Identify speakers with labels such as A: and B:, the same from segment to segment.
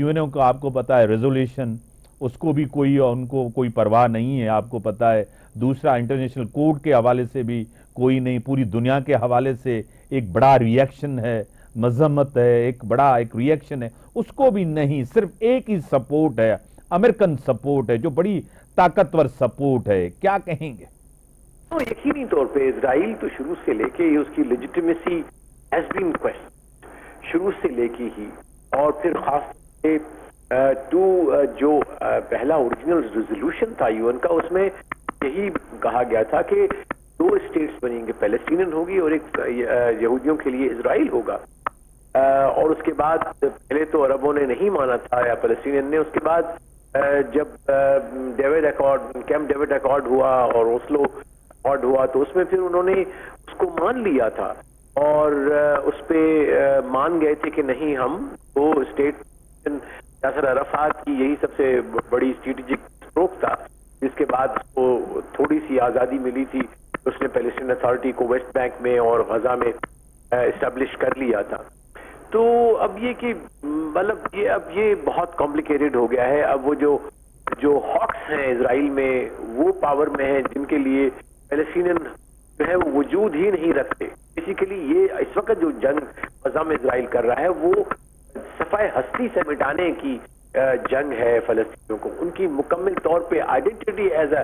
A: UNO का आपको पता है रेजोल्यूशन, उसको भी उनको कोई परवाह नहीं है, आपको पता है। दूसरा, इंटरनेशनल कोर्ट के हवाले से भी कोई नहीं, पूरी दुनिया के हवाले से एक बड़ा रिएक्शन है, मजम्मत है, एक बड़ा एक रिएक्शन है, उसको भी नहीं। सिर्फ एक ही सपोर्ट है, अमेरिकन सपोर्ट है, जो बड़ी ताकतवर सपोर्ट है। क्या कहेंगे?
B: तो यकीनी तौर पे इजराइल तो शुरू से लेके उसकी लेजिटिमेसी हैज बीन क्वेश्चन शुरू से लेके ही, और फिर खास जो पहला ओरिजिनल रेजोल्यूशन था यूएन का, उसमें यही कहा गया था कि 2 स्टेट्स बनेंगे, पैलेस्टीनियन होगी और एक यहूदियों के लिए इजराइल होगा। और उसके बाद पहले तो अरबों ने नहीं माना था या पैलेस्टीनियन ने, उसके बाद जब कैंप डेविड अकॉर्ड हुआ और ओस्लो अकॉर्ड हुआ, तो उसमें फिर उन्होंने उसको मान लिया था और उस पे मान गए थे कि नहीं, हम 2 स्टेट, यासर अराफात की यही सबसे बड़ी स्ट्रेटेजिक स्ट्रोक था, जिसके बाद उसको थोड़ी सी आज़ादी मिली थी, उसने पैलेस्टीन अथॉरिटी को वेस्ट बैंक में और गजा में एस्टेब्लिश कर लिया था। तो अब ये कि मतलब अब ये बहुत कॉम्प्लिकेटेड हो गया है। अब वो जो हॉक्स हैं इजराइल में, वो पावर में हैं, जिनके लिए पैलेस्टीनियन जो है वो वजूद ही नहीं रखते। बेसिकली ये इस वक्त जो जंग गजा में इजराइल कर रहा है, वो सफाए हस्ती से मिटाने की जंग है फलस्तीनियों को, उनकी मुकम्मल तौर पे identity as a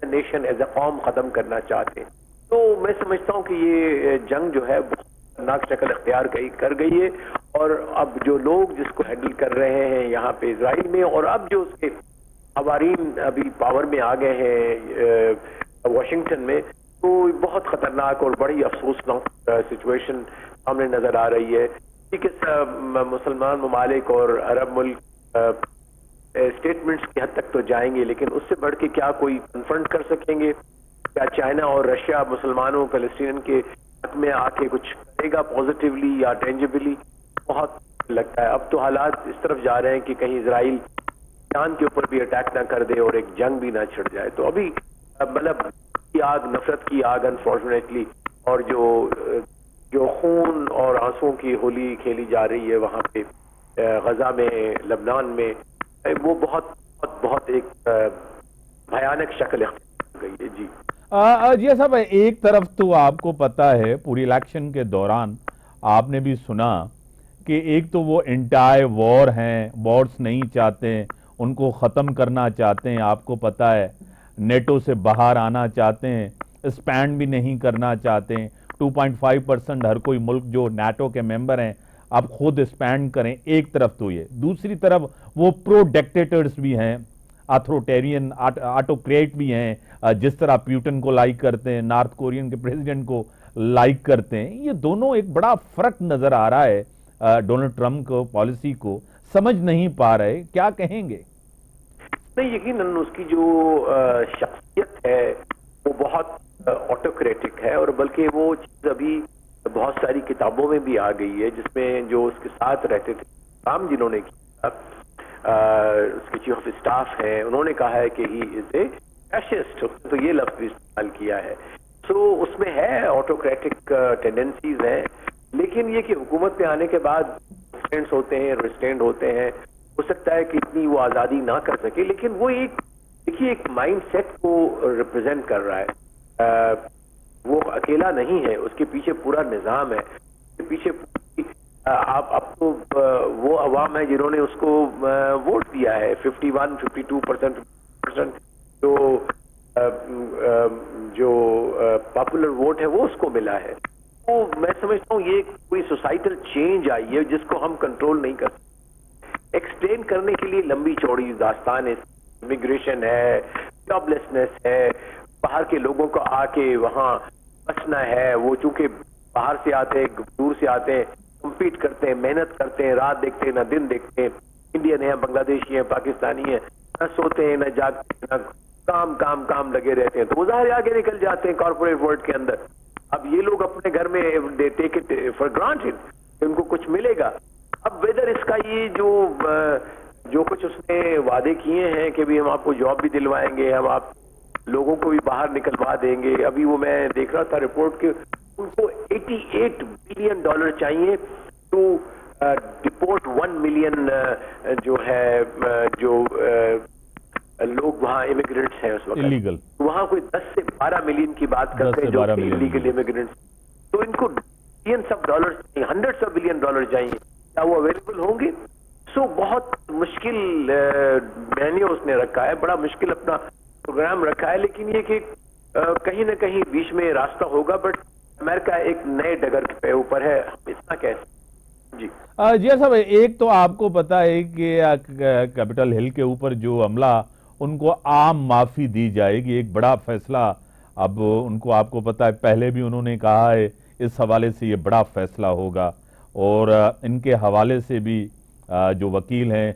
B: nation, as a कौम खत्म करना चाहते हैं। तो मैं समझता हूँ कि ये जंग जो है बहुत खतरनाक शक्ल इख्तियार कर गई है, और अब जो लोग जिसको हैंडल कर रहे हैं यहाँ पे इजराइल में, और अब जो उसके हवारीन अभी पावर में आ गए हैं वाशिंगटन में, तो बहुत खतरनाक और बड़ी अफसोसनाक सिचुएशन सामने नजर आ रही है। ठीक है, मुसलमान ममालिक और अरब मुल्क स्टेटमेंट्स की हद तक तो जाएंगे, लेकिन उससे बढ़ के क्या कोई कन्फ्रंट कर सकेंगे? क्या चाइना और रशिया मुसलमानों पैलेस्टीनियन के हक में आके कुछ करेगा पॉजिटिवली या टेंजिबली? बहुत लगता है अब तो हालात इस तरफ जा रहे हैं कि कहीं इजराइल ईरान के ऊपर भी अटैक ना कर दे और एक जंग भी ना छिड़ जाए। तो अभी मतलब आग, नफरत की आग अनफॉर्चुनेटली, और जो खून और आंसुओं की होली खेली जा रही है वहां पे गजा में, लबनान में, वो बहुत बहुत बहुत एक भयानक शक्ल गई है। जी
A: जी साहब, एक तरफ तो आपको पता है पूरी इलेक्शन के दौरान आपने भी सुना कि एक तो वो एंटायर वॉर हैं, वॉर्स नहीं चाहते, उनको ख़त्म करना चाहते हैं, आपको पता है नेटो से बाहर आना चाहते हैं, स्पैंड भी नहीं करना चाहते हैं। 2.5% हर कोई मुल्क जो नेटो के मेंबर हैं अब खुद स्पैंड करें। एक तरफ तो ये, दूसरी तरफ वो प्रो डिक्टेटर्स भी हैं, अथॉरिटेरियन ऑटोक्रेट भी हैं, जिस तरह प्यूटन को लाइक करते हैं, नॉर्थ कोरियन के प्रेसिडेंट को लाइक करते हैं। ये दोनों एक बड़ा फर्क नजर आ रहा है डोनाल्ड ट्रंप को, पॉलिसी को समझ नहीं पा रहे। क्या कहेंगे?
B: नहीं, यकीनन उसकी जो शख्सियत है वो बहुत ऑटोक्रेटिक है, और बल्कि वो चीज अभी बहुत सारी किताबों में भी आ गई है, जिसमें जो उसके साथ रहते थे काम जिन्होंने किया, उसके चीफ ऑफ स्टाफ है, उन्होंने कहा है कि ही इज ए फैशिस्ट, तो ये लफ्ज भी इस्तेमाल किया है। सो उसमें है ऑटोक्रेटिक टेंडेंसीज हैं, लेकिन ये कि हुकूमत पे आने के बाद रेस्ट्रेंट्स होते हैं, रिस्ट्रेंड होते हैं, हो सकता है कि इतनी वो आजादी ना कर सके, लेकिन वो एक देखिए एक माइंड सेट को रिप्रेजेंट कर रहा है। वो अकेला नहीं है, उसके पीछे पूरा निजाम है, उसके पीछे आप अब तो वो अवाम है जिन्होंने उसको वोट दिया है। 51-52% जो पॉपुलर वोट है वो उसको मिला है। तो मैं समझता हूँ ये कोई सोसाइटल चेंज आई है जिसको हम कंट्रोल नहीं कर सकते। एक्सप्लेन करने के लिए लंबी चौड़ी दास्तान है, इमिग्रेशन है, जॉबलेसनेस है, बाहर के लोगों को आके वहां बचना है। वो चूंकि बाहर से आते हैं, दूर से आते हैं, कम्पीट करते हैं, मेहनत करते हैं, रात देखते हैं ना दिन देखते हैं, इंडियन है, बांग्लादेशी है, पाकिस्तानी है, न सोते हैं न जागते हैं, न काम काम काम लगे रहते हैं, तो वो ज़ाहिर आगे निकल जाते हैं कॉर्पोरेट वर्ल्ड के अंदर। अब ये लोग अपने घर में they take it for granted उनको कुछ मिलेगा। अब वेदर इसका ये जो कुछ उसने वादे किए हैं कि भी हम आपको जॉब भी दिलवाएंगे, हम आप लोगों को भी बाहर निकलवा देंगे। अभी वो मैं देख रहा था रिपोर्ट के, उनको $88 बिलियन चाहिए टू डिपोर्ट 1 मिलियन जो है जो लोग वहाँ इमिग्रेंट्स हैं उस वक्त
A: इलीगल,
B: वहाँ कोई 10 से 12 मिलियन की बात
A: 10
B: करते
A: से
B: हैं जो
A: 12 मिलियन
B: इलीगल इमिग्रेंट्स, तो इनको billions of dollar, hundreds of billion dollar चाहिए, क्या वो अवेलेबल होंगे? सो बहुत मुश्किल मेन्यू उसने रखा है, बड़ा मुश्किल अपना प्रोग्राम रखा है, लेकिन ये कि कहीं ना कहीं बीच में रास्ता होगा, बट अमेरिका एक नए डगर पे ऊपर है, हम इतना कैसे जी
A: जी साहब, एक तो आपको पता है कि कैपिटल हिल के ऊपर जो हमला, उनको आम माफी दी जाएगी, एक बड़ा फैसला। अब उनको, आपको पता है, पहले भी उन्होंने कहा है इस हवाले से ये बड़ा फैसला होगा, और इनके हवाले से भी जो वकील हैं